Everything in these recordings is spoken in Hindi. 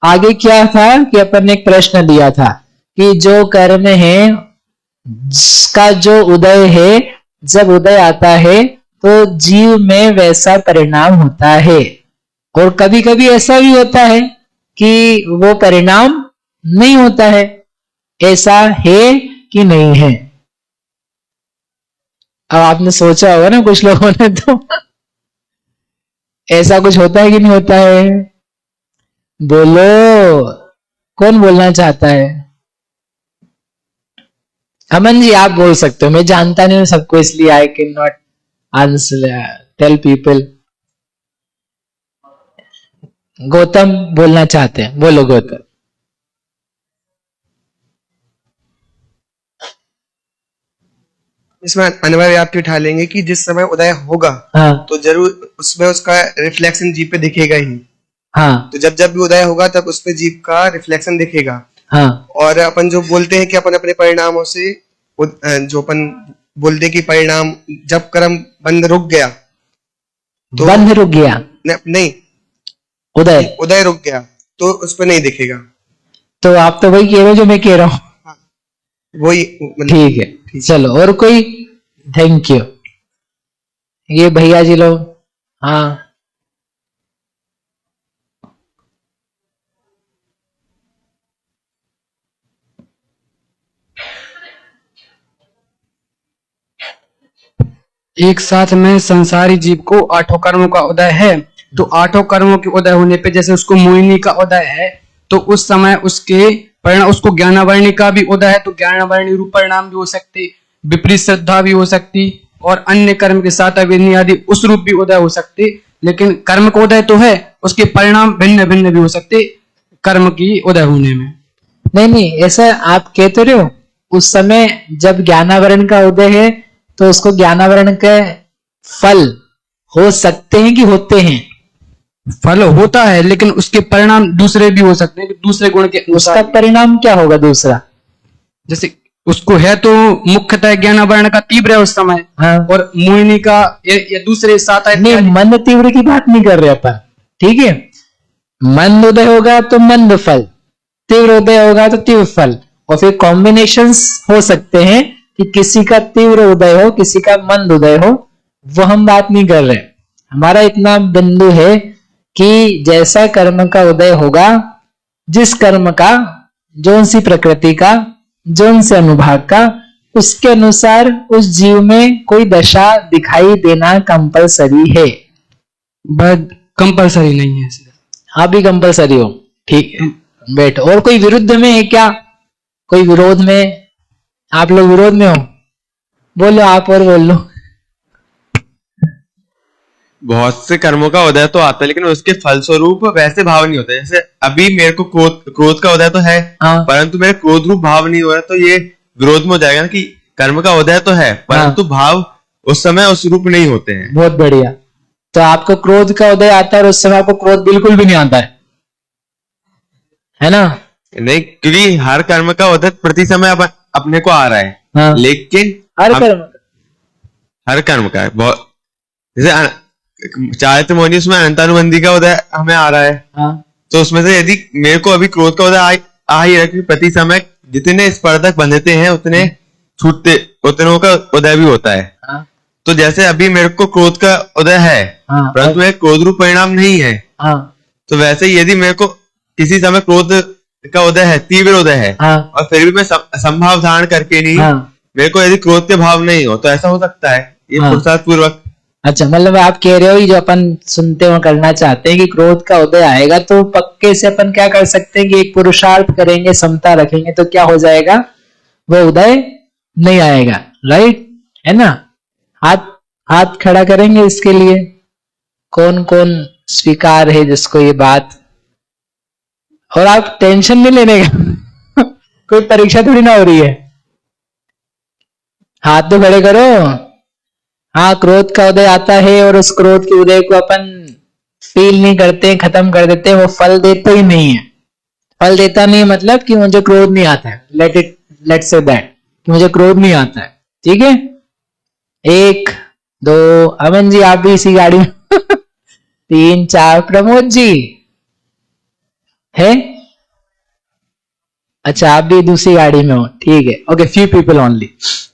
आगे क्या था कि अपन ने एक प्रश्न दिया था कि जो कर्म है जिसका जो उदय है, जब उदय आता है तो जीव में वैसा परिणाम होता है, और कभी कभी ऐसा भी होता है कि वो परिणाम नहीं होता है। ऐसा है कि नहीं है? अब आपने सोचा होगा ना कुछ लोगों ने, तो ऐसा कुछ होता है कि नहीं होता है? बोलो, कौन बोलना चाहता है? अमन जी आप बोल सकते हो, मैं जानता नहीं हूं सबको, इसलिए I can not answer tell people. Gautam बोलना चाहते हैं, बोलो गौतम। इसमें अनिवार्य आपके उठा लेंगे कि जिस समय उदय होगा, हाँ तो जरूर उसमें उसका रिफ्लेक्शन जीव पे दिखेगा ही। हाँ तो जब जब भी उदय होगा तब उस पे जीव का रिफ्लेक्शन दिखेगा। हाँ और अपन जो बोलते हैं कि अपन अपने परिणामों से जो अपन बोलते हैं कि परिणाम, जब कर्म बंध रुक गया तो बंध रुक गया, नहीं, उदय उदय रुक गया तो उस पर नहीं दिखेगा। तो आप तो वही कह रहे हो जो मैं कह रहा हूं। हाँ, वही ठीक है, चलो और कोई? Thank you. ये भैया जी लोग, हाँ एक साथ में संसारी जीव को आठों कर्मों का उदय है, तो आठों कर्मों के उदय होने पे जैसे उसको मोहिनी का उदय है, तो उस समय उसके परिणाम, उसको ज्ञानावरणी का भी उदय है, तो ज्ञानावरणी रूप परिणाम भी हो सकते, विपरीत श्रद्धा भी हो सकती, और अन्य कर्म के साथ अविधि आदि उस रूप भी उदय हो सकते। लेकिन कर्म का उदय तो है, उसके परिणाम भिन्न भिन्न भी हो सकते कर्म की उदय होने में। नहीं नहीं, ऐसा आप कहते रहे हो उस समय जब ज्ञानावरण का उदय है तो उसको ज्ञानावरण के फल हो सकते हैं कि होते हैं? फल होता है, लेकिन उसके परिणाम दूसरे भी हो सकते हैं कि दूसरे गुण के उसका परिणाम क्या होगा दूसरा? जैसे उसको है तो मुख्यतः ज्ञानावरण का तीव्र है उस समय, हाँ। और मोहिनी का या दूसरे साथ नहीं, मंद तीव्र की बात नहीं कर रहे अपन, ठीक है? मंद उदय होगा तो मंद फल, तीव्र उदय होगा तो तीव्र फल, और फिर कॉम्बिनेशंस हो सकते हैं कि किसी का तीव्र उदय हो, किसी का मंद उदय हो, वो हम बात नहीं कर रहे। हमारा इतना बिंदु है कि जैसा कर्म का उदय होगा, जिस कर्म का, जोन सी प्रकृति का, जोन से अनुभाग का, उसके अनुसार उस जीव में कोई दशा दिखाई देना कंपलसरी है। बट कंपलसरी नहीं है। हाँ भी कंपलसरी हो, ठीक है, बैठो। और कोई विरुद्ध में है क्या? कोई विरोध में? आप लोग विरोध में हो? बोलो आप, और बोल लो। बहुत से कर्मों का उदय तो आता है, लेकिन उसके फलस्वरूप वैसे भाव नहीं होते। जैसे अभी मेरे को क्रोध का उदय तो है, परंतु मेरे क्रोध रूप भाव नहीं हो रहा, तो ये विरोध में हो जाएगा ना कि कर्म का उदय तो है परंतु भाव उस समय उस रूप नहीं होते हैं। बहुत बढ़िया। तो आपको क्रोध का उदय आता है और उस समय आपको क्रोध बिल्कुल भी नहीं आता है ना? नहीं, क्योंकि हर कर्म का उदय प्रति समय अपने को आ रहा है। हाँ। लेकिन हर कर्म का बहुत, जैसे चारित्र मोहिनी उसमें अनंतानुबंधी का उदय हमें आ रहा है। हाँ। तो उसमें से यदि मेरे को अभी क्रोध का उदय आ ही रहा है, प्रति समय जितने स्पर्धक बंधते हैं उतने छूटते, उतनों का उदय भी होता है। हाँ। तो जैसे अभी मेरे को क्रोध का उदय है, परंतु मेरे क्रोध रूप परिणाम नहीं है। तो वैसे ही यदि मेरे को किसी समय क्रोध का उदय है, तीव्र उदय है, और फिर भी मैं संभाव धारण करके नहीं, मेरे को यदि क्रोध के भाव नहीं हो, तो ऐसा हो सकता है ये पुरुषार्थ पूर्वक। अच्छा, मतलब आप कह रहे हो जो अपन सुनते हो करना चाहते हैं कि क्रोध का उदय आएगा तो पक्के से अपन क्या कर सकते हैं कि एक पुरुषार्थ करेंगे, समता रखेंगे, तो क्या हो जाएगा, वो उदय नहीं आएगा। राइट है ना? हाथ खड़ा करेंगे इसके लिए। कौन कौन स्वीकार है जिसको ये बात? और आप टेंशन नहीं लेने का कोई परीक्षा थोड़ी ना हो रही है। हाथ तो खड़े करो। हाँ, क्रोध का उदय आता है और उस क्रोध के उदय को अपन फील नहीं करते, खत्म कर देते हैं, वो फल देते ही नहीं है। फल देता नहीं मतलब कि मुझे क्रोध नहीं आता है, लेट से दैट कि मुझे क्रोध नहीं आता है। ठीक है, 1 2 अमन जी आप भी इसी गाड़ी में 3 4 प्रमोद जी है। अच्छा, आप भी दूसरी गाड़ी में हो, ठीक है, okay, few people only,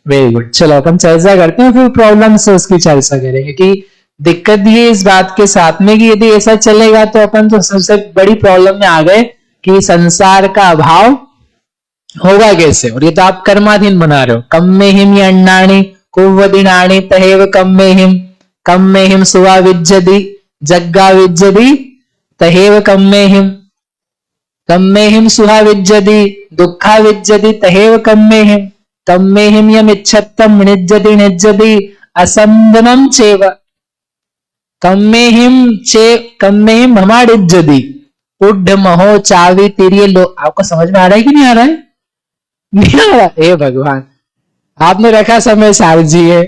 very good. चलो अपन चर्चा करते हैं, फिर प्रॉब्लम से उसकी चर्चा करेंगे कि दिक्कत ये इस बात के साथ में कि यदि ऐसा चलेगा तो अपन तो सबसे बड़ी प्रॉब्लम में आ गए कि संसार का अभाव होगा कैसे। और ये तो आप कर्माधीन बना रहे हो, कम में हिम अन्नाणी कुव्वदिनाणी तहेव कम में हिम सुवा विज्जति जग्गा विज्जति तहेव कम में हिम सुहा विज्जति दुखा विज्जति तहेव कम में हिम यम इच्छत्तम निज्जति असंदनम चेव कम में हिम भमाडिज्जति उड्ढ महो चावी तिरिय लो। आपको समझ में आ रहा है कि नहीं आ रहा है? नहीं आ रहा? हे भगवान, आपने रखा समय सार जी है,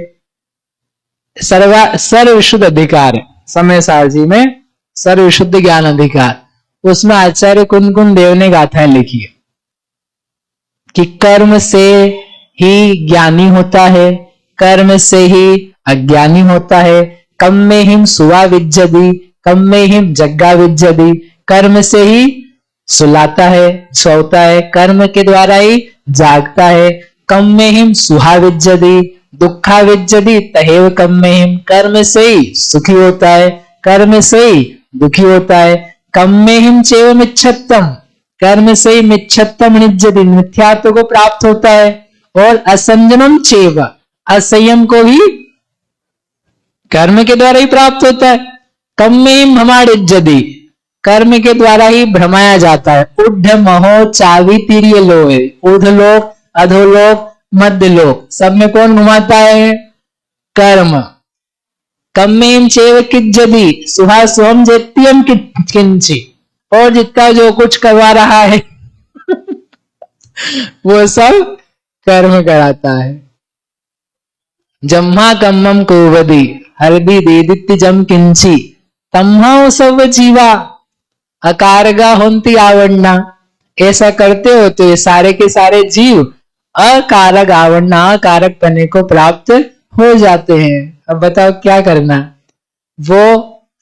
सर्वशुद्ध अधिकार है समय सार जी में, सर्वशुद्ध ज्ञान अधिकार, उसमें आचार्य कुंदकुंद देव ने गाथाएं लिखी है कि कर्म से ही ज्ञानी होता है, कर्म से ही अज्ञानी होता है। कम में हिम सुवा विज्जति, कम में हिम जग्गा विज्जति, कर्म से ही सुलाता है, सोता है, कर्म के द्वारा ही जागता है। कम में हिम सुहा विज्जति दुखा विज्जति तहेव कम में हिम, कर्म से ही सुखी होता है, कर्म से ही दुखी होता है। कम में हिम चेव मिच्छत्तम, कर्म से ही मिच्छत्तम निज्जति मिथ्यात्व को प्राप्त होता है। और असंजनम चेव, असंयम को भी कर्म के द्वारा ही प्राप्त होता है। कम में हिम भमाडिज्जति, कर्म के द्वारा ही भ्रमाया जाता है। उड्ढ महो चावी तिरिय लोहे, ऊर्ध्वलोक अधोलोक मध्यलोक, सब में कौन घुमाता है? कर्म। कम में हिम चेव किज्जति सुहा सोम जेत्यम किंची, और जितना जो कुछ करवा रहा है वो सब कर्म कराता है। जम्हा कम्मम कुवदी हरदी देदित्य जम किंची तम्हा सब जीवा अकारगा होंती आवड़ना। ऐसा करते हो तो ये सारे के सारे जीव अकारक आवड़ना, अकारक पने को प्राप्त हो जाते हैं। अब बताओ क्या करना? वो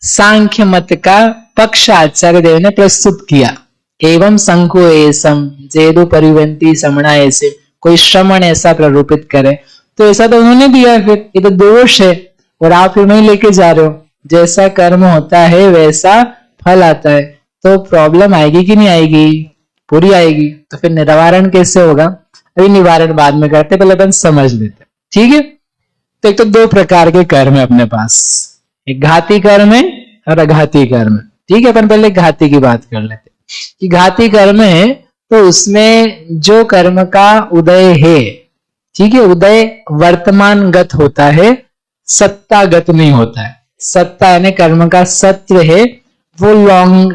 सांख्य मत का पक्ष आचार्य देव ने प्रस्तुत किया। एवं संको एसम जेदु परिवंती समणा, ऐसे कोई श्रमण ऐसा प्ररूपित करे तो ऐसा तो उन्होंने दिया है, फिर ये तो दोष है और आप फिर नहीं लेके जा रहे हो। जैसा कर्म होता है वैसा फल आता है, तो प्रॉब्लम आएगी कि नहीं आएगी? पूरी आएगी। तो फिर निवारण कैसे होगा? अभी निवारण बाद में करते, पहले अपन समझ लेते, ठीक है। तो एक तो दो प्रकार के कर्म है अपने पास, एक घाती कर्म है और अघाती कर्म, ठीक है। अपन पहले घाती की बात कर लेते कि घाती कर्म है तो उसमें जो कर्म का उदय है, ठीक है, उदय वर्तमानगत होता है, सत्तागत नहीं होता है। सत्ता यानी कर्म का सत्य है वो लॉन्ग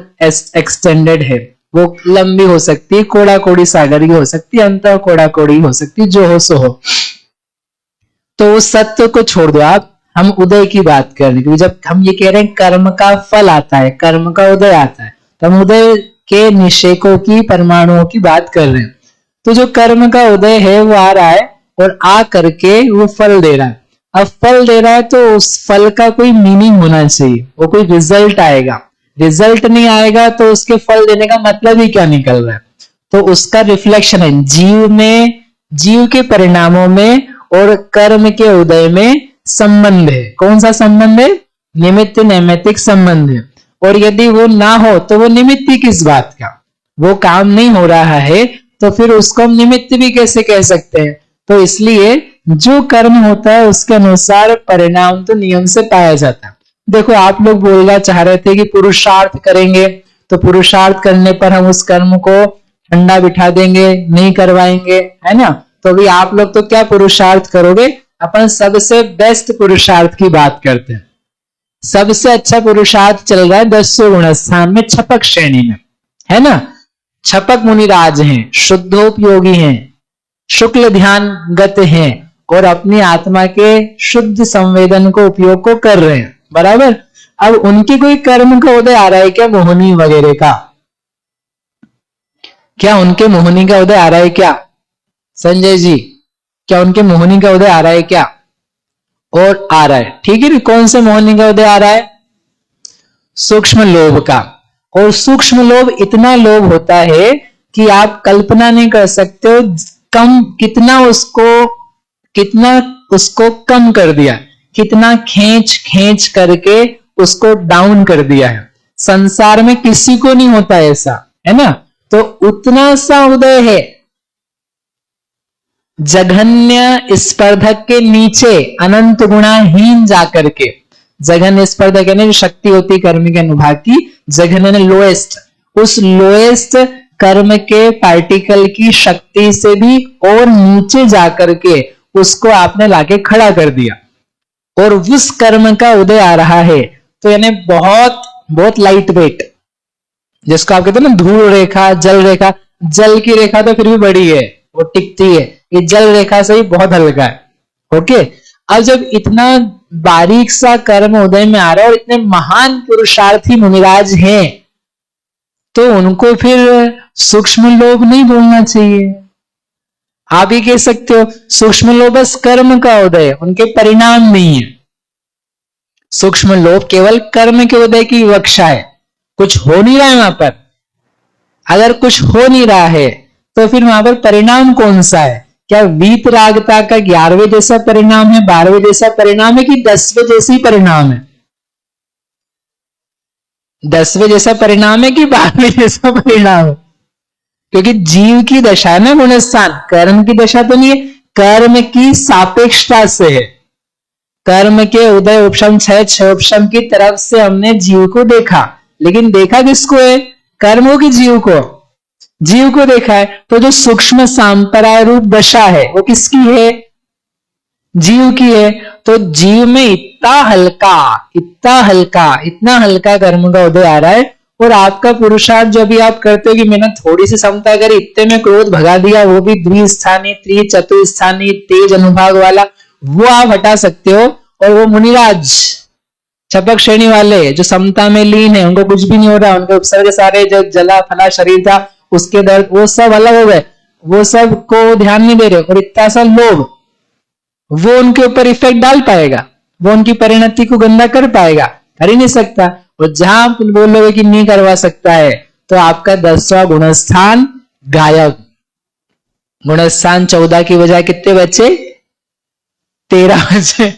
एक्सटेंडेड है, वो लंबी हो सकती है, कोड़ा कोड़ी सागरी हो सकती है, अंत कोड़ा कोड़ी हो सकती है, जो हो सो हो। तो उस सत्य को छोड़ दो आप, हम उदय की बात कर रहे हैं। जब हम ये कह रहे हैं कर्म का फल आता है, कर्म का उदय आता है, तो हम उदय के निषेकों की, परमाणुओं की बात कर रहे हैं। तो जो कर्म का उदय है वो आ रहा है और आ करके वो फल दे रहा है। अब फल दे रहा है तो उस फल का कोई मीनिंग होना चाहिए, वो कोई रिजल्ट आएगा। रिजल्ट नहीं आएगा तो उसके फल देने का मतलब ही क्या निकल रहा है? तो उसका रिफ्लेक्शन है जीव में, जीव के परिणामों में और कर्म के उदय में संबंध है। कौन सा संबंध है? निमित्त नैमित्तिक संबंध है। और यदि वो ना हो तो वो निमित्त ही किस बात का? वो काम नहीं हो रहा है तो फिर उसको हम निमित्त भी कैसे कह सकते हैं? तो इसलिए जो कर्म होता है उसके अनुसार परिणाम तो नियम से पाया जाता है। देखो आप लोग बोलना चाह रहे थे कि पुरुषार्थ करेंगे, तो पुरुषार्थ करने पर हम उस कर्म को ठंडा बिठा देंगे, नहीं करवाएंगे, है ना। तो अभी आप लोग तो क्या पुरुषार्थ करोगे? अपन सबसे बेस्ट पुरुषार्थ की बात करते हैं। सबसे अच्छा पुरुषार्थ चल रहा है 10वें गुणस्थान में, छपक श्रेणी में, है ना। छपक मुनिराज हैं, शुद्धोपयोगी हैं, शुक्ल ध्यान गत हैं और अपनी आत्मा के शुद्ध संवेदन को उपयोग को कर रहे हैं, बराबर। अब उनकी कोई कर्म का उदय आ रहा है क्या? मोहनी वगैरह का? क्या उनके मोहनी का उदय आ रहा है क्या? संजय जी, क्या उनके मोहनी का उदय आ रहा है क्या? और आ रहा है, ठीक है। कौन से मोहनी का उदय आ रहा है? सूक्ष्म लोभ का। और सूक्ष्म लोभ इतना लोभ होता है कि आप कल्पना नहीं कर सकते हो कितना उसको कम कर दिया, कितना खींच खींच करके उसको डाउन कर दिया है। संसार में किसी को नहीं होता ऐसा, है ना। तो उतना सा उदय है, जघन्य स्पर्धक के नीचे अनंत गुणाहीन जाकर के। जघन्य स्पर्धक यानी शक्ति होती कर्म के अनुभाग की, जघन्य लोएस्ट, उस लोएस्ट कर्म के पार्टिकल की शक्ति से भी और नीचे जाकर के उसको आपने लाके खड़ा कर दिया और उस कर्म का उदय आ रहा है। तो यानी बहुत बहुत लाइट वेट, जिसको आप कहते हैं ना धूल रेखा, जल रेखा। जल की रेखा तो फिर भी बड़ी है, वो टिकती है, ये जल रेखा से ही बहुत हल्का है। ओके, अब जब इतना बारीक सा कर्म उदय में आ रहा है और इतने महान पुरुषार्थी मुनिराज हैं, तो उनको फिर सूक्ष्म लोभ नहीं बोलना चाहिए। आप ही कह सकते हो सूक्ष्म लोभ बस कर्म का उदय, उनके परिणाम नहीं है। सूक्ष्म लोभ केवल कर्म के उदय की विवक्षा है, कुछ हो नहीं रहा है वहां पर। अगर कुछ हो नहीं रहा है तो फिर वहां पर परिणाम कौन सा है? क्या वीतरागता का 11वें जैसा परिणाम है, 12वें जैसा परिणाम है, कि 10वें जैसी परिणाम है? 10वें जैसा परिणाम है कि 12वें जैसा परिणाम है? क्योंकि जीव की दशा है ना गुणस्थान, कर्म की दशा तो नहीं है। कर्म की सापेक्षता से है। कर्म के उदय उपशम क्षय उपशम की तरफ से हमने जीव को देखा, लेकिन देखा किसको है? कर्मों की जीव को, जीव को देखा है। तो जो सूक्ष्म सांपराय रूप दशा है वो किसकी है? जीव की है। तो जीव में इतना हल्का कर्म का उदय आ रहा है, और आपका पुरुषार्थ जो भी आप करते हो कि मैंने थोड़ी सी क्षमता करी, इतने में क्रोध भगा दिया, वो भी द्विस्थानी त्रिचतुस्थानी तेज अनुभाग वाला, वो आप हटा सकते हो। और वो मुनिराज छपक श्रेणी वाले जो समता में लीन है, उनको कुछ भी नहीं हो रहा, उनके उपसर्ग सारे जो जला फला शरीर था उसके दर्द वो सब अलग हो गए, वो सब को ध्यान नहीं दे रहे। और इतना सा लोभ वो उनके ऊपर इफेक्ट डाल पाएगा? वो उनकी परिणति को गंदा कर पाएगा? कर ही नहीं सकता। और जहां आप बोलोगे कि नहीं करवा सकता है, तो आपका 10वां गुणस्थान गायब। गुणस्थान 14 की बजाय कितने बचे? 13 बचे।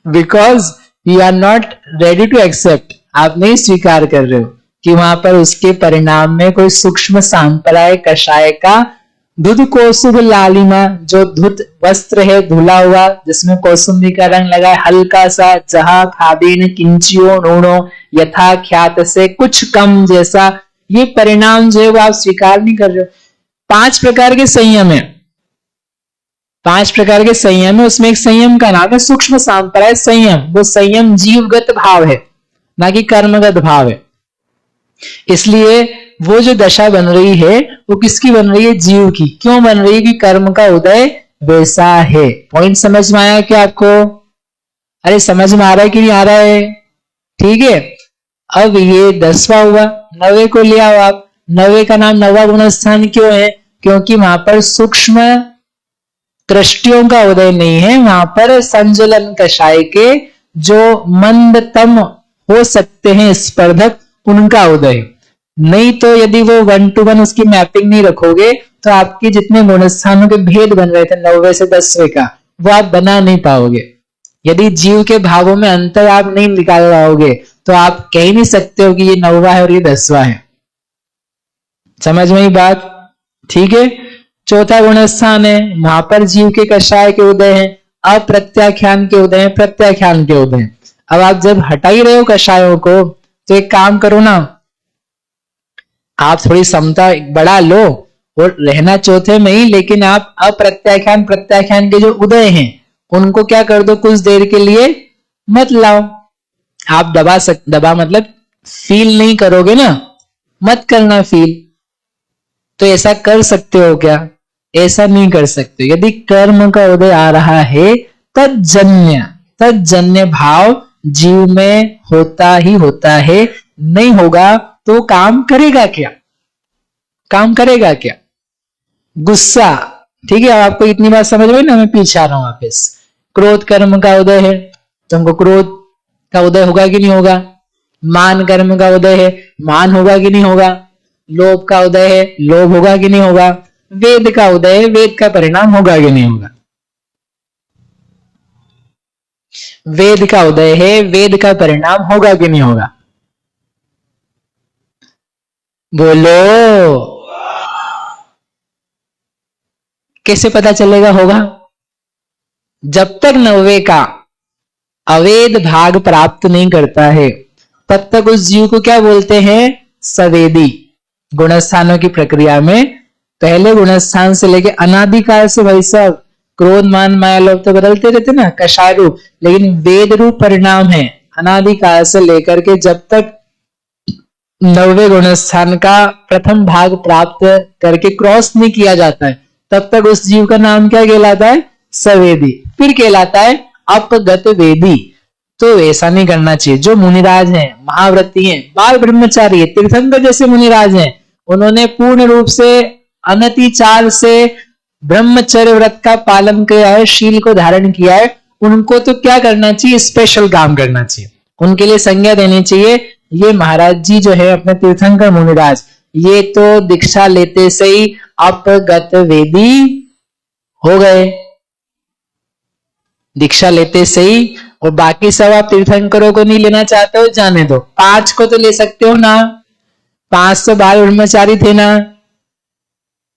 Because you are not ready to accept, आप नहीं स्वीकार कर रहे हो कि वहां पर उसके परिणाम में कोई सूक्ष्म सांपराय कषाय का दुध कौसुभ लालिमा, जो धुत वस्त्र है धुला हुआ, जिसमें कौसुम्बी का रंग लगा है हल्का सा, जहां खादीन किंचियो नूनो यथा ख्यात से कुछ कम जैसा, ये परिणाम जो है वो आप स्वीकार नहीं कर रहे हो। 5 प्रकार के संयम है, 5 प्रकार के संयम है। उसमें एक संयम का नाम है सूक्ष्म सांपराय संयम। वो संयम जीवगत भाव है, ना कि कर्मगत भाव है। इसलिए वो जो दशा बन रही है वो किसकी बन रही है? जीव की। क्यों बन रही है? कि कर्म का उदय वैसा है। पॉइंट समझ में आया क्या आपको? अरे समझ में आ रहा है कि नहीं आ रहा है? ठीक है। अब ये 10वां हुआ, 9वें को ले आओ आप। 9वें का नाम 9वां गुणस्थान क्यों है? क्योंकि वहां पर सूक्ष्म कृष्टियों का उदय नहीं है, वहां पर संजलन कषाय के जो मंदतम हो सकते हैं स्पर्धक, उनका उदय। नहीं तो यदि वो 1 to 1 उसकी मैपिंग नहीं रखोगे तो आपके जितने गुणस्थानों के भेद बन रहे थे 9वें से 10वें का, वो आप बना नहीं पाओगे। यदि जीव के भावों में अंतर आप नहीं निकाल पाओगे तो आप कह ही नहीं सकते हो कि ये 9वां है और ये 10वां है। समझ में ही बात? ठीक है। 4था गुणस्थान है, वहां पर जीव के कषाय के उदय है, अप्रत्याख्यान के उदय है, प्रत्याख्यान के उदय है। अब आप जब हटा ही रहे हो कषायों को, तो एक काम करो ना, आप थोड़ी समता बढ़ा लो और रहना 4थे में ही, लेकिन आप अप्रत्याख्यान प्रत्याख्यान के जो उदय हैं उनको क्या कर दो, कुछ देर के लिए मत लाओ। आप दबा मतलब फील नहीं करोगे ना, मत करना फील। तो ऐसा कर सकते हो क्या? ऐसा नहीं कर सकते। यदि कर्म का उदय आ रहा है, तज्जन्य भाव जीव में होता ही होता है। नहीं होगा तो काम करेगा क्या? काम करेगा क्या? गुस्सा। ठीक है, आपको इतनी बात समझ में ना, मैं पीछे आ रहा हूं वापस। क्रोध कर्म का उदय है, तुमको क्रोध का उदय होगा कि नहीं होगा? मान कर्म का उदय है, मान होगा कि नहीं होगा? लोभ का उदय है, लोभ होगा कि नहीं होगा? वेद का उदय है, वेद का परिणाम होगा कि नहीं होगा? वेद का उदय है, वेद का परिणाम होगा कि नहीं होगा? बोलो, कैसे पता चलेगा होगा? जब तक नव्वे का अवेद भाग प्राप्त नहीं करता है तब तक उस जीव को क्या बोलते हैं? सवेदी। गुणस्थानों की प्रक्रिया में पहले गुणस्थान से लेके अनादिकाल से भाई साहब क्रोध मान माया लोभ तो बदलते रहते ना, कषाय रूप, लेकिन वेद रूप परिणाम है अनादिकाल से लेकर के जब तक नौवे गुणस्थान का प्रथम भाग प्राप्त करके क्रॉस नहीं किया जाता है तब तक उस जीव का नाम क्या कहलाता है? सवेदी। फिर कहलाता है अपगत वेदी। तो ऐसा नहीं करना चाहिए। जो मुनिराज हैं, महाव्रती हैं, बाल ब्रह्मचारी है, तीर्थंकर जैसे मुनिराज हैं, उन्होंने पूर्ण रूप से अनतिचार से ब्रह्मचर्य व्रत का पालन किया है, शील को धारण किया है, उनको तो क्या करना चाहिए? स्पेशल काम करना चाहिए, उनके लिए संज्ञा देनी चाहिए। ये महाराज जी जो है अपने तीर्थंकर मुनिराज, ये तो दीक्षा लेते से ही अपगत वेदी हो गए, दीक्षा लेते से ही। और बाकी सब आप तीर्थंकरों को नहीं लेना चाहते हो, जाने दो, 5 को तो ले सकते हो ना, 5 तो बाल ब्रह्मचारी थे ना,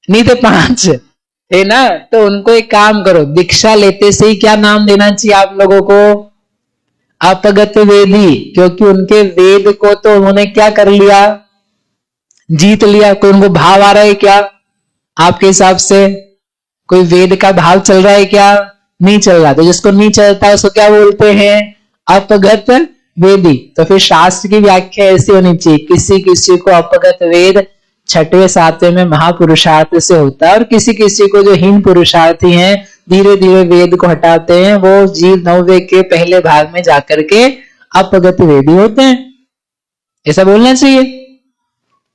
नहीं थे 5 थे ना, तो उनको एक काम करो, दीक्षा लेते से ही क्या नाम देना चाहिए आप लोगों को? अपगत वेदी। क्योंकि उनके वेद को तो उन्होंने क्या कर लिया? जीत लिया। कोई उनको भाव आ रहा है क्या आपके हिसाब से? कोई वेद का भाव चल रहा है क्या? नहीं चल रहा। तो जिसको नहीं चलता उसको क्या बोलते हैं? अपगत वेदी। तो फिर शास्त्र की व्याख्या ऐसी होनी चाहिए, किसी किसी को अपगत वेद 6वें 7वें में महापुरुषार्थ से होता है, और किसी किसी को जो हीन पुरुषार्थी हैं धीरे धीरे वेद को हटाते हैं, वो जीव 9वें के पहले भाग में जाकर के अपगत वेदी होते हैं। ऐसा बोलना चाहिए।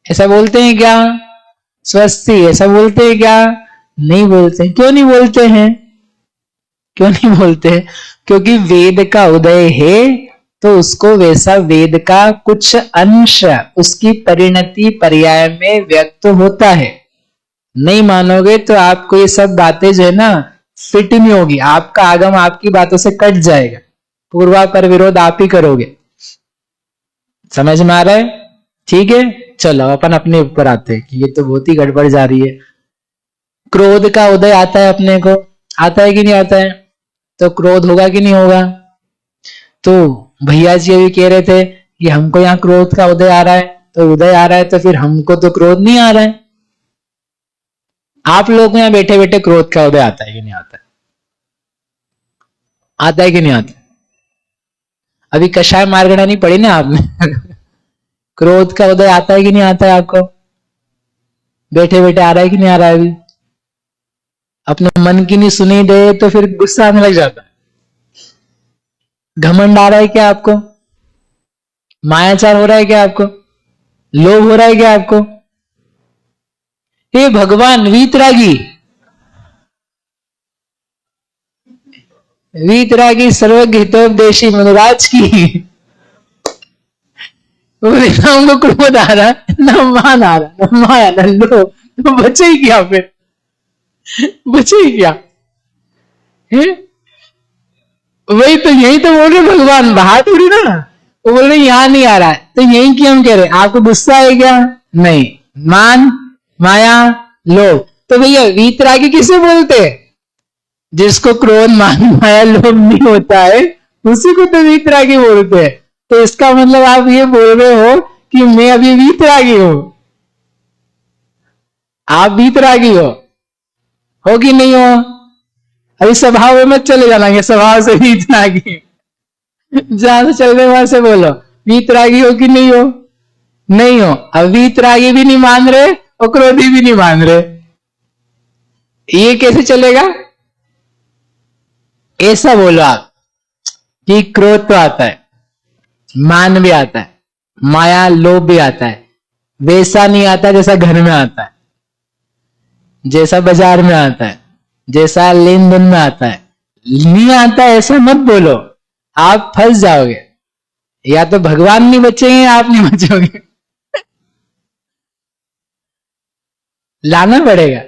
ऐसा बोलते हैं क्या? स्वस्ति ऐसा बोलते हैं क्या? नहीं बोलते। क्यों नहीं बोलते हैं? क्यों नहीं बोलते? क्योंकि वेद का उदय है तो उसको वैसा वेद का कुछ अंश उसकी परिणति पर्याय में व्यक्त होता है। नहीं मानोगे तो आपको ये सब बातें जो है ना फिट नहीं होगी, आपका आगम आपकी बातों से कट जाएगा, पूर्वा पर विरोध आप ही करोगे। समझ में आ रहा है? ठीक है, चलो अपन अपने ऊपर आते हैं कि ये तो बहुत ही गड़बड़ जा रही है। क्रोध का उदय आता है अपने को, आता है कि नहीं आता है? तो क्रोध होगा कि नहीं होगा? तो भैया जी अभी कह रहे थे कि हमको यहाँ क्रोध का उदय आ रहा है, तो उदय आ रहा है तो फिर हमको तो क्रोध नहीं आ रहा है। आप लोग यहाँ बैठे बैठे क्रोध का उदय आता है कि नहीं आता है? आता है कि नहीं आता? अभी कषाय मार्गणा नहीं पड़ी ना आपने क्रोध का उदय आता है कि नहीं आता है आपको? बैठे बैठे आ रहा है कि नहीं आ रहा है? अभी अपने मन की नहीं सुनी दे तो फिर गुस्सा आने लग जाता है। घमंड आ रहा है क्या आपको? मायाचार हो रहा है क्या आपको? लोभ हो रहा है क्या आपको? हे भगवान, वीतरागी वीतरागी सर्वज्ञ हितोपदेशी मनोराज की हमको क्रोध आ रहा, न मान आ रहा, न माया, न लोभ, तो बचे ही क्या? फिर बचे ही क्या? वही तो, यही तो बोल रहे भगवान, बाहर थोड़ी ना। वो बोल रहे यहां नहीं आ रहा है, तो यही की हम कह रहे आपको गुस्सा है क्या? नहीं। मान, माया, लोभ, तो भैया वीतरागी किसे बोलते हैं? जिसको क्रोध, मान, माया, लोभ नहीं होता है उसी को तो वीतरागी बोलते हैं। तो इसका मतलब आप ये बोल रहे हो कि मैं अभी वीतरागी हूं, आप वीतरागी हो कि नहीं हो? अभी स्वभाव में मत चले जाना, ये स्वभाव से वीतरागी, जहां से चल रहे वहां से बोलो वीतरागी हो कि नहीं हो? नहीं हो। अब वीतरागी भी नहीं मान रहे और क्रोधी भी नहीं मान रहे, ये कैसे चलेगा? ऐसा बोलो आप कि क्रोध तो आता है, मान भी आता है, माया लोभ भी आता है, वैसा नहीं आता जैसा घर में आता है, जैसा बाजार में आता है, जैसा लेन देन में आता है। नहीं आता ऐसा मत बोलो, आप फंस जाओगे। या तो भगवान नहीं बचेंगे, आप नहीं बचोगे। लाना पड़ेगा,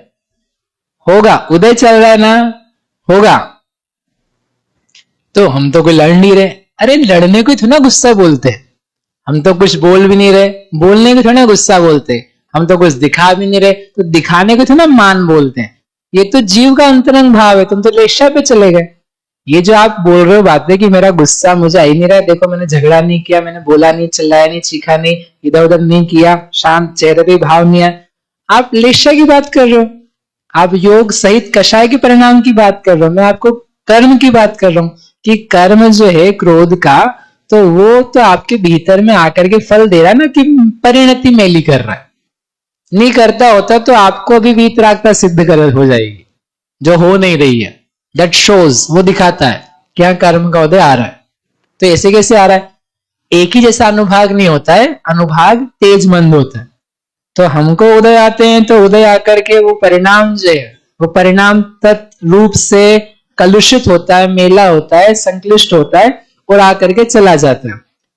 होगा, उदय चल रहा है ना, होगा। तो हम तो कोई लड़ नहीं रहे, अरे लड़ने को थोड़ा गुस्सा बोलते हैं, हम तो कुछ बोल भी नहीं रहे, बोलने को थोड़ा गुस्सा बोलते हैं, हम तो कुछ दिखा भी नहीं रहे, तो दिखाने को थोड़ा मान बोलते हैं। ये तो जीव का अंतरंग भाव है, तुम तो लेशा पे चले गए। ये जो आप बोल रहे हो बातें कि मेरा गुस्सा मुझे आ ही नहीं रहा है, देखो मैंने झगड़ा नहीं किया, मैंने बोला नहीं, चिल्लाया नहीं, चीखा नहीं, इधर उधर नहीं किया, शांत चेहरे पे भाव नहीं है, आप लेशा की बात कर रहे हो। आप योग सहित कषाय के परिणाम की बात कर रहे हो, मैं आपको कर्म की बात कर रहा हूं कि कर्म जो है क्रोध का, तो वो तो आपके भीतर में आकर के फल दे रहा है ना, कि परिणति मेली कर रहा है। नहीं करता होता तो आपको अभी वीतरागता सिद्ध कर हो जाएगी, जो हो नहीं रही है। दैट शोज, वो दिखाता है क्या कर्म का उदय आ रहा है। तो ऐसे कैसे आ रहा है, एक ही जैसा अनुभाग नहीं होता है, अनुभाग तेज मंद होता है। तो हमको उदय आते हैं, तो उदय आकर के वो परिणाम जो है, वो परिणाम तत्रूप से कलुषित होता है, मेला होता है, संक्लिष्ट होता है, और आकर के चला जाता है,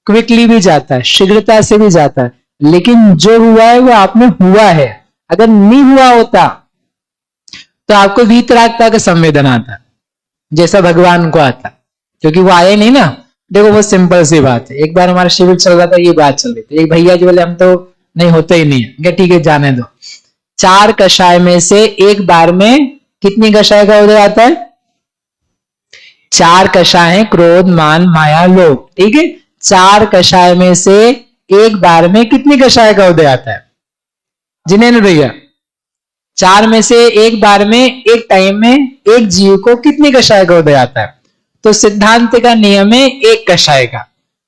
क्विकली भी जाता है, शीघ्रता से भी जाता है। लेकिन जो हुआ है वो आप में हुआ है। अगर नहीं हुआ होता तो आपको वीतरागता का संवेदन आता, जैसा भगवान को आता, क्योंकि वो आए नहीं ना। देखो बहुत सिंपल सी बात है, एक बार हमारा शिविर चल रहा था, ये बात चल रही थी, एक भैया जी बोले हम तो नहीं होते ही नहीं है, ठीक है जाने दो। 4 कषाय में से एक बार में कितनी कषाय का उदय आता है? 4 कषाय है, क्रोध, मान, माया, लोभ, ठीक है। 4 कषाय में से एक बार में कितनी कषाय का उदय आता है? जिन्हें भैया 4 में से एक बार में, एक टाइम में एक जीव को कितनी कषाय का उदय आता है? तो सिद्धांत का नियम है 1 कषाय का,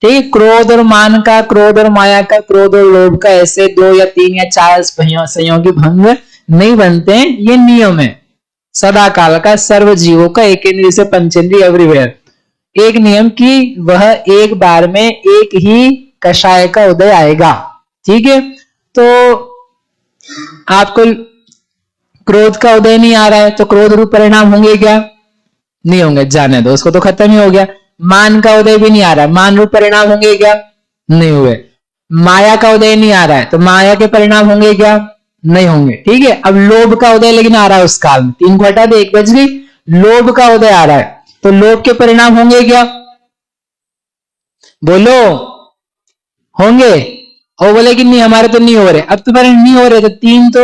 ठीक है। क्रोध और मान का, क्रोध और माया का, क्रोध और लोभ का ऐसे 2 या 3 या 4 संयोगी भंग नहीं बनते हैं, ये नियम है सदा काल का, सर्व जीवों का, एक इंद्रिय से पंचेंद्रिय एवरीवेयर। एक नियम कि वह एक बार में एक ही कषाय का उदय आएगा, ठीक है। तो आपको क्रोध का उदय नहीं आ रहा है, तो क्रोध रूप परिणाम होंगे क्या? नहीं होंगे, जाने दो, उसको तो खत्म ही हो गया। मान का उदय भी नहीं आ रहा है, मान रूप परिणाम होंगे क्या? नहीं हुए। माया का उदय नहीं आ रहा है, तो माया के परिणाम होंगे क्या? नहीं होंगे, ठीक है। अब लोभ का उदय लेकिन आ रहा है उस काल में, 3 को हटा दे, 1 बच गई। लोभ का उदय आ रहा है, तो लोभ के परिणाम होंगे क्या? बोलो, होंगे। और बोले कि नहीं हमारे तो नहीं हो रहे, अब तुम्हारे नहीं हो रहे, तो 3 तो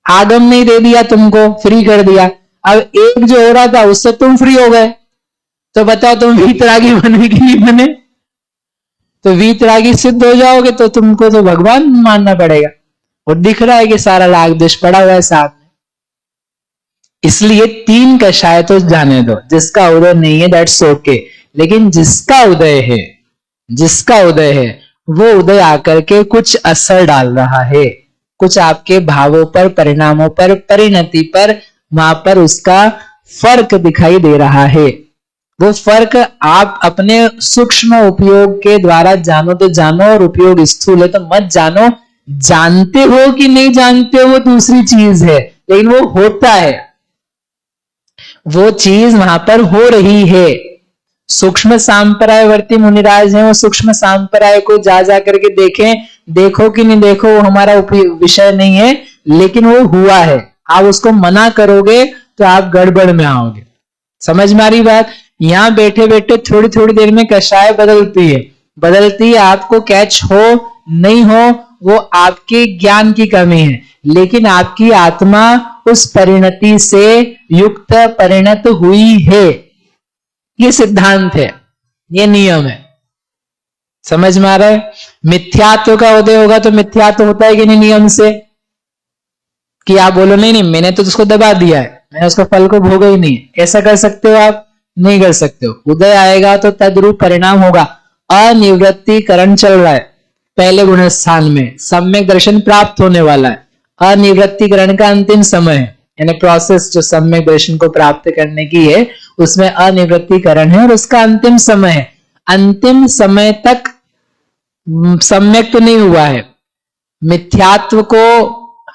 आगम नहीं दे दिया तुमको, फ्री कर दिया। अब एक जो हो रहा था उससे तुम फ्री हो गए, तो बताओ तुम वीतरागी बने कि नहीं बने? तो वीतरागी सिद्ध हो जाओगे तो तुमको तो भगवान मानना पड़ेगा, और दिख रहा है कि सारा लाग देश पड़ा हुआ है साथ में। इसलिए 3 कषाय तो जाने दो, जिसका उदय नहीं है दैट्स ओके, लेकिन जिसका उदय है, जिसका उदय है वो उदय आकर के कुछ असर डाल रहा है, कुछ आपके भावों पर, परिणामों पर, परिणति पर, वहां पर उसका फर्क दिखाई दे रहा है। वो फर्क आप अपने सूक्ष्म उपयोग के द्वारा जानो तो जानो, और उपयोग स्थूल है तो मत जानो। जानते हो कि नहीं जानते हो वो दूसरी चीज है, लेकिन वो होता है, वो चीज वहां पर हो रही है। सूक्ष्म सांप्रदायवर्ती मुनिराज हैं, वो सूक्ष्म सांप्रदाय को जा करके देखें, देखो कि नहीं देखो वो हमारा विषय नहीं है, लेकिन वो हुआ है। आप उसको मना करोगे तो आप गड़बड़ में आओगे। समझ में आ रही बात? यहां बैठे बैठे थोड़ी थोड़ी देर में कषाय बदलती है, बदलती है, आपको कैच हो नहीं हो वो आपके ज्ञान की कमी है, लेकिन आपकी आत्मा उस परिणति से युक्त परिणत हुई है। ये सिद्धांत है, ये नियम है। समझ में आ रहा है? मिथ्यात्व का उदय होगा तो मिथ्यात्व होता है कि नहीं नियम से? कि आप बोलो नहीं नहीं मैंने तो उसको दबा दिया है, मैंने उसका फल को भोगा ही नहीं, ऐसा कर सकते हो आप? नहीं कर सकते हो। उदय आएगा तो तद्रूप परिणाम होगा। अनिवृत्तिकरण चल रहा है पहले गुण स्थान में, सम्यक दर्शन प्राप्त होने वाला है। अनिवृत्तिकरण का अंतिम समय है, यानी प्रोसेस जो सम्यक दर्शन को प्राप्त करने की है उसमें अनिवृत्तिकरण है, और उसका अंतिम समय है। अंतिम समय तक सम्यक तो नहीं हुआ है, मिथ्यात्व को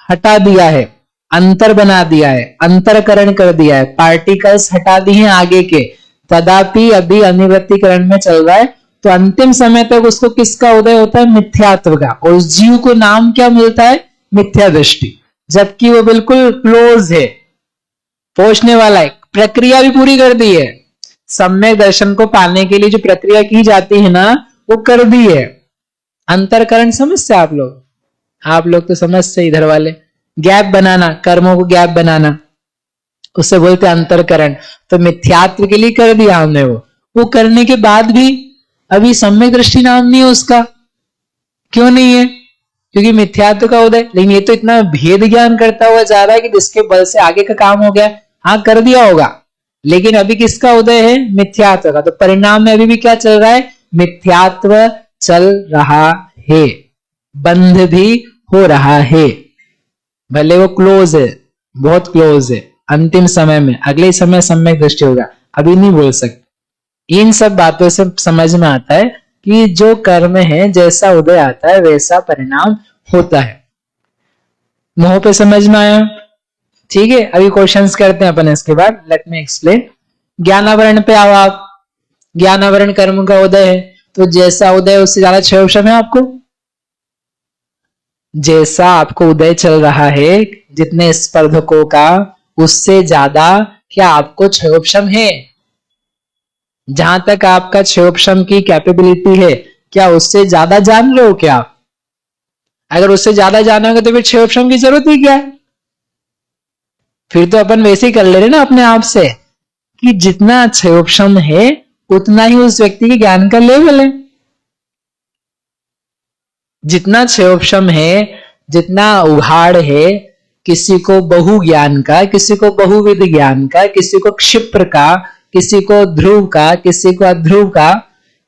हटा दिया है, अंतर बना दिया है, अंतरकरण कर दिया है, पार्टिकल्स हटा दिए हैं आगे के, तदापि अभी अनिवृत्तिकरण में चल रहा है। तो अंतिम समय तक उसको किसका उदय होता है? मिथ्यात्व का। और उस जीव को नाम क्या मिलता है? मिथ्या दृष्टि। जबकि वो बिल्कुल क्लोज है, पहुंचने वाला है, प्रक्रिया भी पूरी कर दी है। सम्यक दर्शन को पाने के लिए जो प्रक्रिया की जाती है ना, वो कर दी है। अंतरकरण समझते आप लोग तो समझते इधर वाले, गैप बनाना, कर्मों को गैप बनाना, उसे बोलते अंतरकरण। तो मिथ्यात्व के लिए कर दिया हमने, वो करने के बाद भी अभी सम्यक दृष्टि नाम नहीं है उसका। क्यों नहीं है? क्योंकि मिथ्यात्व का उदय। लेकिन ये तो इतना भेद ज्ञान करता हुआ जा रहा है कि जिसके बल से आगे का काम हो गया। हाँ, कर दिया होगा, लेकिन अभी किसका उदय है? मिथ्यात्व का। तो परिणाम में अभी भी क्या चल रहा है? मिथ्यात्व चल रहा है, बंध भी हो रहा है। भले वो क्लोज है, बहुत क्लोज है, अंतिम समय में, अगले समय सम्यक दृष्टि होगा, अभी नहीं बोल सकते। इन सब बातों से समझ में आता है कि जो कर्म है, जैसा उदय आता है वैसा परिणाम होता है। मोह पे समझ में आया? ठीक है, अभी क्वेश्चंस करते हैं अपन इसके बाद। Let me explain. ज्ञानावरण पे आओ आप। ज्ञानावरण कर्म का उदय है, तो जैसा उदय उससे ज्यादा क्षय उपशम है आपको। जैसा आपको उदय चल रहा है, जितने स्पर्धकों का, उससे ज्यादा क्या आपको क्षय उपशम है? जहां तक आपका क्षय उपशम की कैपेबिलिटी है, क्या उससे ज्यादा जान रहे हो क्या आप? अगर उससे ज्यादा जानोगे तो फिर क्षय उपशम की जरूरत ही क्या है? फिर तो अपन वैसे ही कर ले रहे ना अपने आप से कि जितना क्षय उपशम है उतना ही उस व्यक्ति के ज्ञान का लेवल है। जितना क्षयोपशम है, जितना उघाड़ है, किसी को बहु ज्ञान का, किसी को बहुविध ज्ञान का, किसी को क्षिप्र का, किसी को ध्रुव का, किसी को अध्रुव का,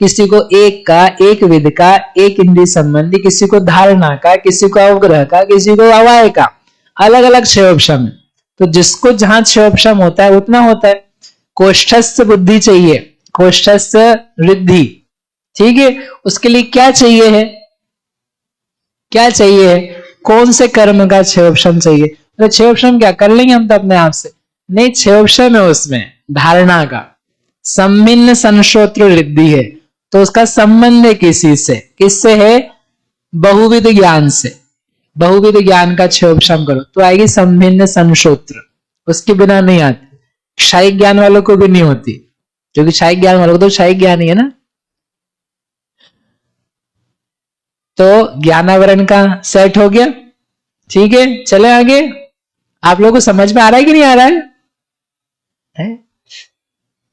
किसी को एक का, एक विध का, एक इंद्रिय संबंधी, किसी को धारणा का, किसी को अवग्रह का, किसी को अवाय का, अलग अलग क्षयोपशम है। तो जिसको जहां क्षयोपशम होता है उतना होता है। कोष्ठस्थ बुद्धि चाहिए, कोष्ठस्थ रिद्धि, ठीक है। उसके लिए क्या चाहिए है? क्या चाहिए है? कौन से कर्म का क्षयोपशम चाहिए? तो क्षयोपशम क्या कर लेंगे हम तो अपने आप से? नहीं, क्षयोपशम है उसमें धारणा का। सम्मिन्न संश्रोत्र रिद्धि है, तो उसका संबंध है किसी से, किससे है? बहुविध ज्ञान से। बहुविध ज्ञान का क्षयोपशम करो तो आएगी सम्मिन्न संश्रोत्र, उसके बिना नहीं आती। क्षयिक ज्ञान वालों को भी नहीं होती, क्योंकि क्षयिक ज्ञान वालों को तो क्षयिक ज्ञान ही है ना। तो ज्ञानावरण का सेट हो गया, ठीक है। चले आगे। आप लोगों को समझ में आ रहा है कि नहीं आ रहा है?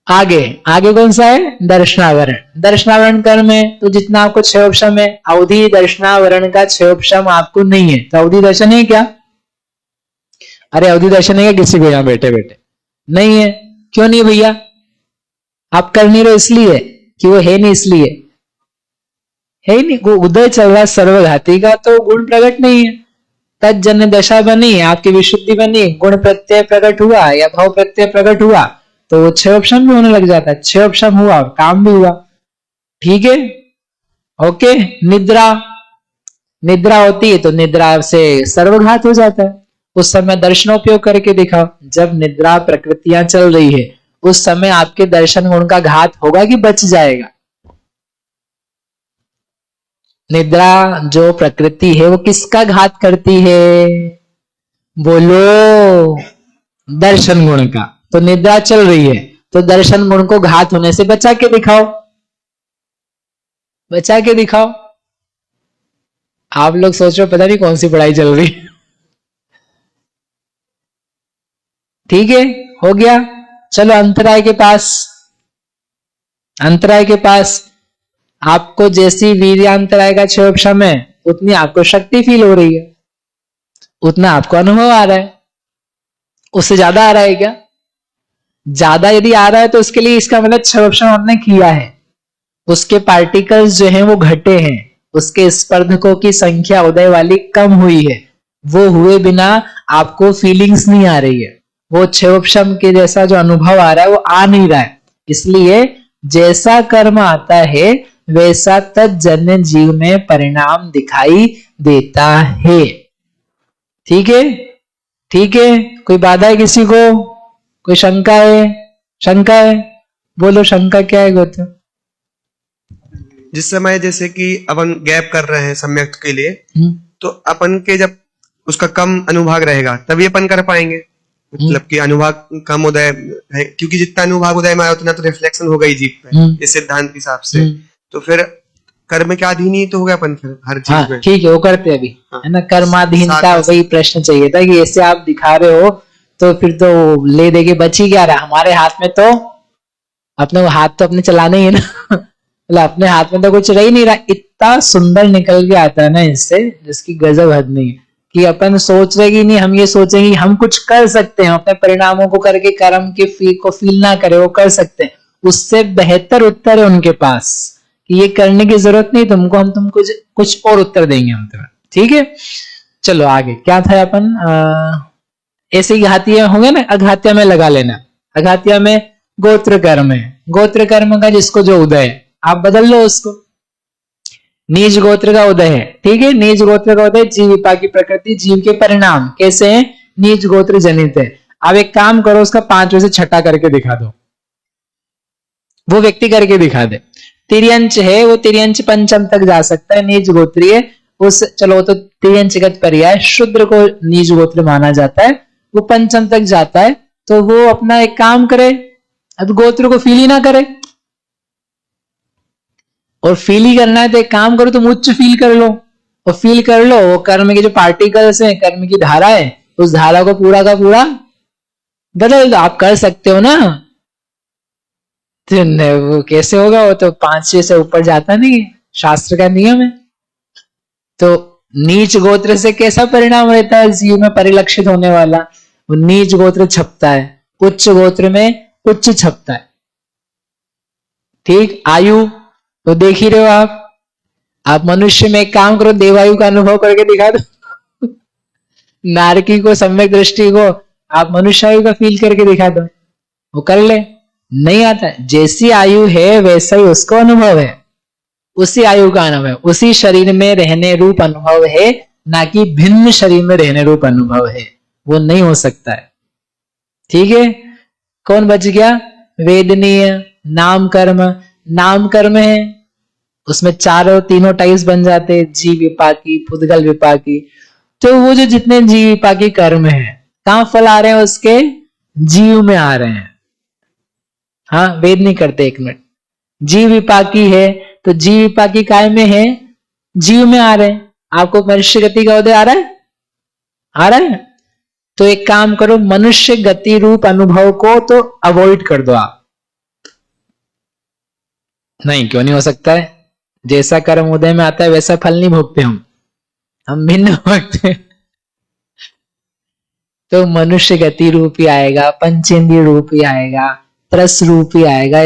आगे आगे कौन सा है? दर्शनावरण। दर्शनावरण कर्म है, तो जितना आपको क्षयोपशम है, अवधि दर्शनावरण का क्षयोपशम आपको नहीं है। तो अवधि दर्शन है क्या? अरे अवधि दर्शन है क्या किसी को? यहां बैठे बैठे नहीं है। क्यों नहीं भैया? आप कर नहीं रहे इसलिए कि वो है नहीं, इसलिए है ही नहीं। उदय चल रहा सर्वघाती का, तो गुण प्रकट नहीं है। तज्जन्य दशा बनी, आपकी विशुद्धि बनी, गुण प्रत्यय प्रकट हुआ या भाव प्रत्यय प्रकट हुआ, तो वो क्षयोपशम भी होने लग जाता है। क्षयोपशम हुआ, काम भी हुआ, ठीक है। ओके। निद्रा, निद्रा होती है तो निद्रा से सर्वघात हो जाता है। उस समय दर्शनोपयोग करके दिखाओ। जब निद्रा प्रकृतियां चल रही है, उस समय आपके दर्शन गुण का घात होगा कि बच जाएगा? निद्रा जो प्रकृति है वो किसका घात करती है? बोलो, दर्शन गुण का। तो निद्रा चल रही है तो दर्शन गुण को घात होने से बचा के दिखाओ, बचा के दिखाओ। आप लोग सोच रहे हो पता नहीं कौन सी पढ़ाई चल रही है। ठीक है, हो गया। चलो अंतराय के पास। अंतराय के पास आपको जैसी वीर्यांतराय का क्षयोपशम है, उतनी आपको शक्ति फील हो रही है, उतना आपको अनुभव आ रहा है। उससे ज्यादा आ रहा है क्या? ज्यादा यदि आ रहा है तो उसके लिए इसका मतलब क्षयोपशम आपने किया है। उसके पार्टिकल्स जो हैं वो घटे हैं, उसके स्पर्धकों की संख्या उदय वाली कम हुई है। वो हुए बिना आपको फीलिंग्स नहीं आ रही है। वो क्षयोपशम के जैसा जो अनुभव आ रहा है वो आ नहीं रहा है। इसलिए जैसा कर्म आता है वैसा तज्जन्य जीव में परिणाम दिखाई देता है। ठीक है, ठीक है। कोई बाधा है किसी को? कोई शंका है? शंका है? बोलो, शंका क्या है गौतम? जिस समय जैसे कि अपन गैप कर रहे हैं सम्यक के लिए, तो अपन के जब उसका कम अनुभाग रहेगा, तभी अपन कर पाएंगे। मतलब कि अनुभाग कम उदय है, क्योंकि जितना अनुभाग उदय में आया उतना तो रिफ्लेक्शन होगा ही जीव पे, इस सिद्धांत के हिसाब से। तो फिर कर्म के अधीन ही तो हो गया अपन फिर हर चीज में। ठीक है, वो करते अभी है ना, कर्माधीनता। वही प्रश्न चाहिए था कि ऐसे आप दिखा रहे हो तो फिर तो ले दे के बच ही क्या रहा हमारे हाथ में। तो अपने हाथ तो अपने चलाना ही है ना मतलब अपने हाथ में तो कुछ रह ही नहीं रहा। इतना सुंदर निकल के आता है ना इससे, जिसकी गजब हद नहीं है। कि अपन सोच रहे कि नहीं, हम ये सोचेंगे हम कुछ कर सकते हैं अपने परिणामों को करके, कर्म के को फील ना करे, वो कर सकते हैं। उससे बेहतर उत्तर है उनके पास कि ये करने की जरूरत नहीं तुमको, हम तुमको कुछ और उत्तर देंगे हम तुम्हें। ठीक है, चलो आगे क्या था अपन। ऐसे ही घातिया होंगे ना, अघात्या में लगा लेना। अघात्या में गोत्र कर्म है, गोत्र कर्म का जिसको जो उदय है आप बदल लो उसको। नीच गोत्र का उदय है, ठीक है, नीच गोत्र का उदय जीव विपाक की प्रकृति, जीव के परिणाम कैसे हैं, नीच गोत्र जनित है। अब एक काम करो, उसका 5वें से छठा करके दिखा दो, वो व्यक्ति करके दिखा दे। तिर्यंच है, वो तिर्यंच पंचम तक जा सकता है, नीच गोत्रीय। उस चलो तो तिर्यंचगत पर्याय शूद्र को नीच गोत्र माना जाता है, वो पंचम तक जाता है। तो वो अपना एक काम करे, अब गोत्र को फील ही ना करे, और फील ही करना है तो एक काम करो, तुम उच्च फील कर लो। और फील कर लो वो कर्म के जो पार्टिकल्स हैं, कर्म की धारा है, उस धारा को पूरा का पूरा बदल दो। आप कर सकते हो ना, तो वो कैसे होगा, वो तो 5 से ऊपर जाता नहीं है, शास्त्र का नियम है। तो नीच गोत्र से कैसा परिणाम रहता है जीव में परिलक्षित होने वाला, वो नीच गोत्र छपता है, उच्च गोत्र में उच्च छपता है। ठीक, आयु तो देख ही रहे हो आप मनुष्य में एक काम करो, देवायु का अनुभव करके दिखा दो नारकी को, सम्यक दृष्टि को आप मनुष्य आयु का फील करके दिखा दो, वो कर ले। नहीं आता, जैसी आयु है वैसा ही उसको अनुभव है, उसी आयु का अनुभव है, उसी शरीर में रहने रूप अनुभव है, ना कि भिन्न शरीर में रहने रूप अनुभव है, वो नहीं हो सकता है। ठीक है, कौन बच गया, वेदनीय। नाम कर्म, नाम कर्म है, उसमें तीनों टाइप्स बन जाते, जीव विपाकी, पुद्गल विपाकी। तो वो जो जितने जीव विपाकी कर्म है, कहां फल आ रहे हैं उसके, जीव में आ रहे हैं। हाँ, वेद नहीं करते, 1 मिनट। जीव विपाकी है तो जीव विपाकी काय में है, जीव में आ रहे हैं। आपको मनुष्य गति का उदय आ रहा है, आ रहा है, तो एक काम करो, मनुष्य गति रूप अनुभव को तो अवॉइड कर दो आप। नहीं, क्यों नहीं हो सकता है, जैसा कर्म उदय में आता है वैसा फल नहीं भोगते हम भिन्न भोगते। तो मनुष्य गति रूप ही आएगा, पंचेंद्रिय रूप ही आएगा, त्रस रूप ही आएगा,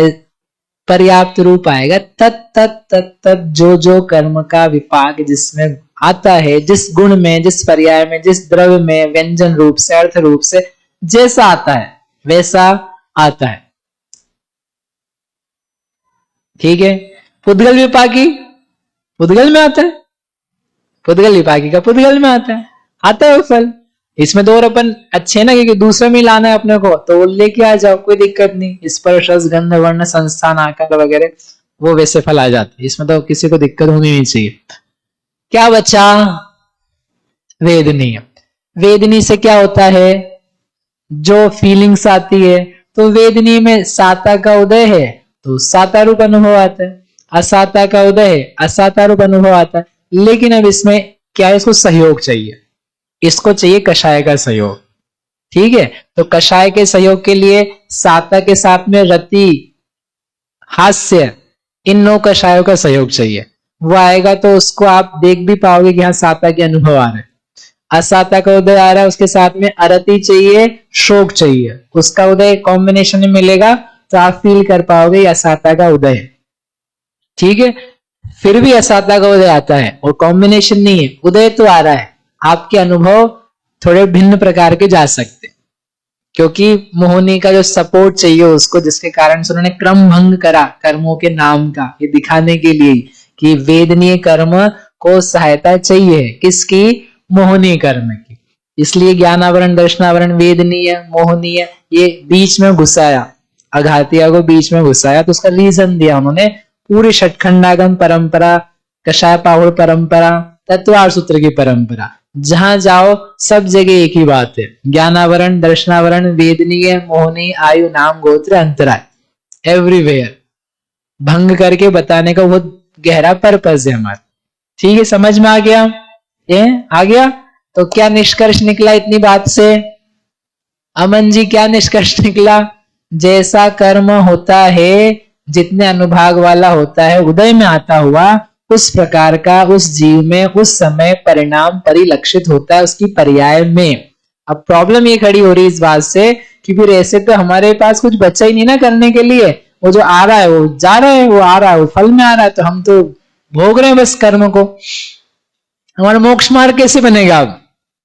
पर्याप्त रूप आएगा। तत् जो कर्म का विपाक जिसमें आता है, जिस गुण में, जिस पर्याय में, जिस द्रव्य में, व्यंजन रूप से, अर्थ रूप से जैसा आता है वैसा आता है। ठीक है, पुद्गल विपाकी पुद्गल में आता है, पुद्गल विपाकी का पुद्गल में आता है वो फल। इसमें तो और अपन अच्छे है ना, क्योंकि दूसरे में लाना है अपने को, तो लेके आ जाओ, कोई दिक्कत नहीं। स्पर्श, रस, गंध, वर्ण, संस्थान, आकार वगैरह वो वैसे फल आ जाते हैं, इसमें तो किसी को दिक्कत होनी नहीं चाहिए। क्या बचा, वेदनीय। वेदनीय से क्या होता है, जो फीलिंग्स आती है, तो वेदनीय में साता का उदय है तो साता रूप अनुभव आता है, असाता का उदय है असाता रूप अनुभव आता है। लेकिन अब इसमें क्या है, इसको सहयोग चाहिए, इसको चाहिए कषाय का सहयोग। ठीक है, तो कषाय के सहयोग के लिए साता के साथ में रति, हास्य, इन 9 कषायों का सहयोग चाहिए। वो आएगा तो उसको आप देख भी पाओगे कि हाँ साता के अनुभव आ रहे हैं। असाता का उदय आ रहा है, उसके साथ में अरति चाहिए, शोक चाहिए, उसका उदय कॉम्बिनेशन में मिलेगा तो आप फील कर पाओगे असाता का उदय है। ठीक है, फिर भी असाता का उदय आता है और कॉम्बिनेशन नहीं है, उदय तो आ रहा है, आपके अनुभव थोड़े भिन्न प्रकार के जा सकते, क्योंकि मोहिनी का जो सपोर्ट चाहिए उसको, जिसके कारण से उन्होंने क्रम भंग करा कर्मों के नाम का, ये दिखाने के लिए कि वेदनीय कर्म को सहायता चाहिए, किसकी, मोहिनी कर्म की। इसलिए ज्ञानावरण, दर्शनावरण, वेदनीय, मोहनीय, ये बीच में घुसाया, अघातिया को बीच में घुसाया। तो उसका रीजन दिया उन्होंने, पूरी षटखंडागम परंपरा, कषाय पाहुड़ परंपरा, तत्वार सूत्र की परंपरा, जहां जाओ सब जगह एक ही बात है, ज्ञानावरण, दर्शनावरण, वेदनीय, मोहनी, आयु, नाम, गोत्र, अंतराय, एवरीवेयर भंग करके बताने का बहुत गहरा पर्पज है हमारा। ठीक है, समझ में आ गया? आ गया? तो क्या निष्कर्ष निकला इतनी बात से? अमन जी क्या निष्कर्ष निकला? जैसा कर्म होता है, जितने अनुभाग वाला होता है, उदय में आता हुआ, उस प्रकार का उस जीव में उस समय परिणाम परिलक्षित होता है उसकी पर्याय में। अब प्रॉब्लम ये खड़ी हो रही इस बात से कि फिर ऐसे तो हमारे पास कुछ बचा ही नहीं ना करने के लिए, वो जो आ रहा है वो जा रहा है, वो आ रहा है वो फल में आ रहा है, तो हम तो भोग रहे हैं बस कर्म को। हमारा मोक्ष मार्ग कैसे बनेगा अब?